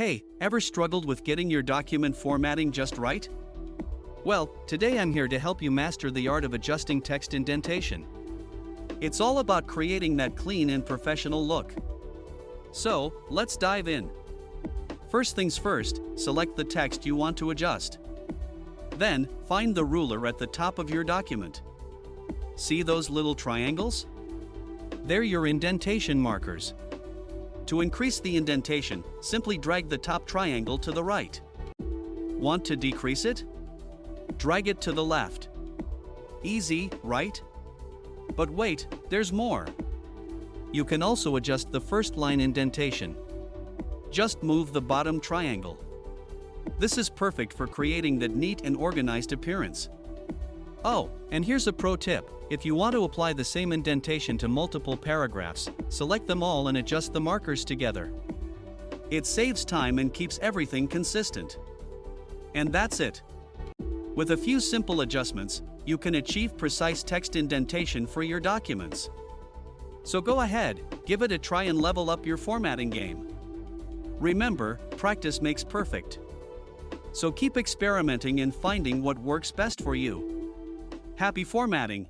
Hey, ever struggled with getting your document formatting just right? Well, today I'm here to help you master the art of adjusting text indentation. It's all about creating that clean and professional look. So, let's dive in. First things first, select the text you want to adjust. Then, find the ruler at the top of your document. See those little triangles? They're your indentation markers. To increase the indentation, simply drag the top triangle to the right. Want to decrease it? Drag it to the left. Easy, right? But wait, there's more. You can also adjust the first line indentation. Just move the bottom triangle. This is perfect for creating that neat and organized appearance. Oh, and here's a pro tip. If you want to apply the same indentation to multiple paragraphs, select them all and adjust the markers together. It saves time and keeps everything consistent. And that's it. With a few simple adjustments, you can achieve precise text indentation for your documents. So go ahead, give it a try and level up your formatting game. Remember, practice makes perfect. So keep experimenting and finding what works best for you. Happy formatting!